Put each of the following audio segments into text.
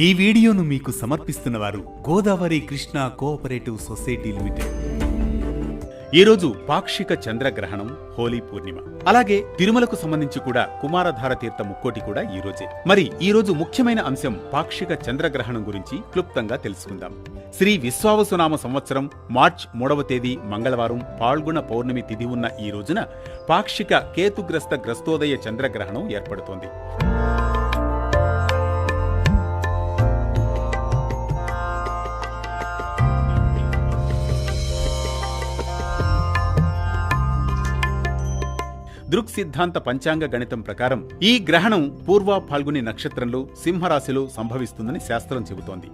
ఈ వీడియోను మీకు సమర్పిస్తున్నవారు Godavari Krishna cooperative society limited. ఈరోజు పాక్షిక చంద్రగ్రహణం, హోలీ పూర్ణిమ. అలాగే తిరుమలకు సంబంధించి కూడా కుమారధార తీర్థ ముక్కోటి కూడా ఈ రోజే. మరి ఈ రోజు ముఖ్యమైన అంశం పాక్షిక చంద్రగ్రహణం గురించి క్లుప్తంగా తెలుసుకుందాం. శ్రీ విశ్వావసునామ సంవత్సరం మార్చ్ 3వ తేదీ మంగళవారం పాల్గొన పౌర్ణమి తిథి ఉన్న ఈ రోజున పాక్షిక గ్రస్తోదయ చంద్రగ్రహణం ఏర్పడుతోంది. దృక్ సిద్ధాంత పంచాంగ గణితం ప్రకారం ఈ గ్రహణం పూర్వ ఫాల్గుని నక్షత్రంలో సింహరాశిలో సంభవిస్తుందని శాస్త్రం చెబుతోంది.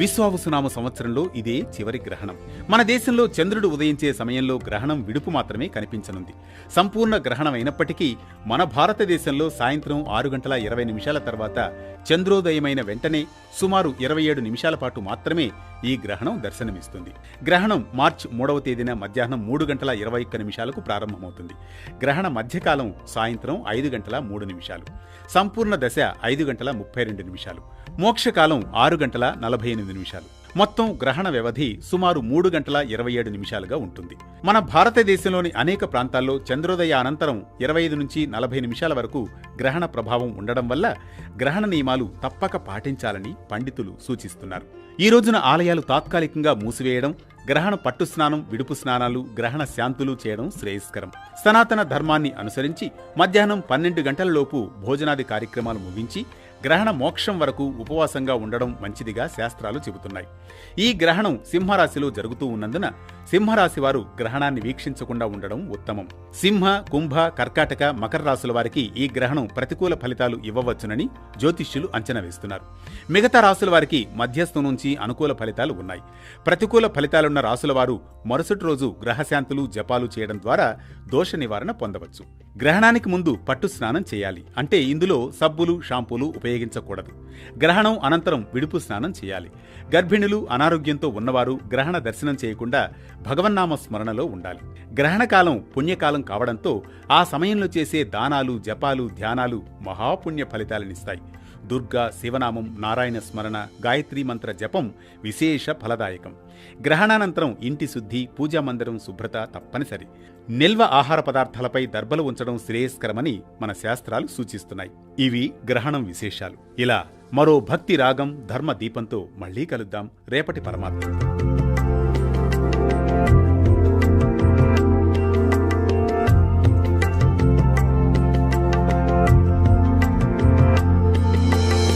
విశ్వావసునామ సంవత్సరంలో ఇదే చివరి గ్రహణం. మన దేశంలో చంద్రుడు ఉదయించే సమయంలో గ్రహణం విడుపు మాత్రమే కనిపించనుంది. సంపూర్ణ గ్రహణం అయినప్పటికీ మన భారతదేశంలో సాయంత్రం 6:20 తర్వాత చంద్రోదయమైన వెంటనే సుమారు 27 నిమిషాల పాటు మాత్రమే ఈ గ్రహణం దర్శనమిస్తుంది. గ్రహణం మార్చి 3వ తేదీన మధ్యాహ్నం 3:21 ప్రారంభమవుతుంది. గ్రహణ మధ్యకాలం సాయంత్రం 5:03. సంపూర్ణ దశ 5:32. మోక్షకాలం 6:48. మొత్తం గ్రహణ వ్యవధి సుమారు 3:27 ఉంటుంది. మన భారతదేశంలోని అనేక ప్రాంతాల్లో చంద్రోదయ అనంతరం 25 నుంచి 40 నిమిషాల వరకు గ్రహణ ప్రభావం ఉండడం వల్ల గ్రహణ నియమాలు తప్పక పాటించాలని పండితులు సూచిస్తున్నారు. ఈ రోజున ఆలయాలు తాత్కాలికంగా మూసివేయడం, గ్రహణ పట్టు స్నానం, విడుపు స్నానాలు, గ్రహణ శాంతులు చేయడం శ్రేయస్కరం. సనాతన ధర్మాన్ని అనుసరించి మధ్యాహ్నం 12 గంటలలోపు భోజనాది కార్యక్రమాలు ముగించి గ్రహణ మోక్షం వరకు ఉపవాసంగా ఉండడం మంచిదిగా శాస్త్రాలు చెబుతున్నాయి. ఈ గ్రహణం సింహరాశిలో జరుగుతూ ఉన్నందున సింహరాశి వారు గ్రహణాన్ని వీక్షించకుండా ఉండడం ఉత్తమం. సింహ, కుంభ, కర్కాటక, మకర రాశుల వారికి ఈ గ్రహణం ప్రతికూల ఫలితాలు ఇవ్వవచ్చునని జ్యోతిష్యులు అంచనా వేస్తున్నారు. మిగతా రాశుల వారికి మధ్యస్థం నుంచి అనుకూల ఫలితాలు ఉన్నాయి. ప్రతికూల ఫలితాలున్న రాశుల వారు మరుసటి రోజు గ్రహశాంతులు, జపాలు చేయడం ద్వారా దోష నివారణ పొందవచ్చు. గ్రహణానికి ముందు పట్టు స్నానం చేయాలి. అంటే ఇందులో సబ్బులు, షాంపూలు ఉపయోగించకూడదు. గ్రహణం అనంతరం విడుపు స్నానం చేయాలి. గర్భిణులు, అనారోగ్యంతో ఉన్నవారు గ్రహణ దర్శనం చేయకుండా భగవన్నామ స్మరణలో ఉండాలి. గ్రహణకాలం పుణ్యకాలం కావడంతో ఆ సమయంలో చేసే దానాలు, జపాలు, ధ్యానాలు మహాపుణ్య ఫలితాలనిస్తాయి. దుర్గా, శివనామం, నారాయణ స్మరణ, గాయత్రీ మంత్ర జపం విశేష ఫలదాయకం. గ్రహణానంతరం ఇంటి శుద్ధి, పూజా మందిరం శుభ్రత తప్పనిసరి. నిల్వ ఆహార పదార్థాలపై దర్బలు ఉంచడం శ్రేయస్కరమని మన శాస్త్రాలు సూచిస్తున్నాయి. ఇవి గ్రహణం విశేషాలు. ఇలా మరో భక్తి రాగం, ధర్మ దీపంతో మళ్లీ కలుద్దాం రేపటి పరమాత్మ.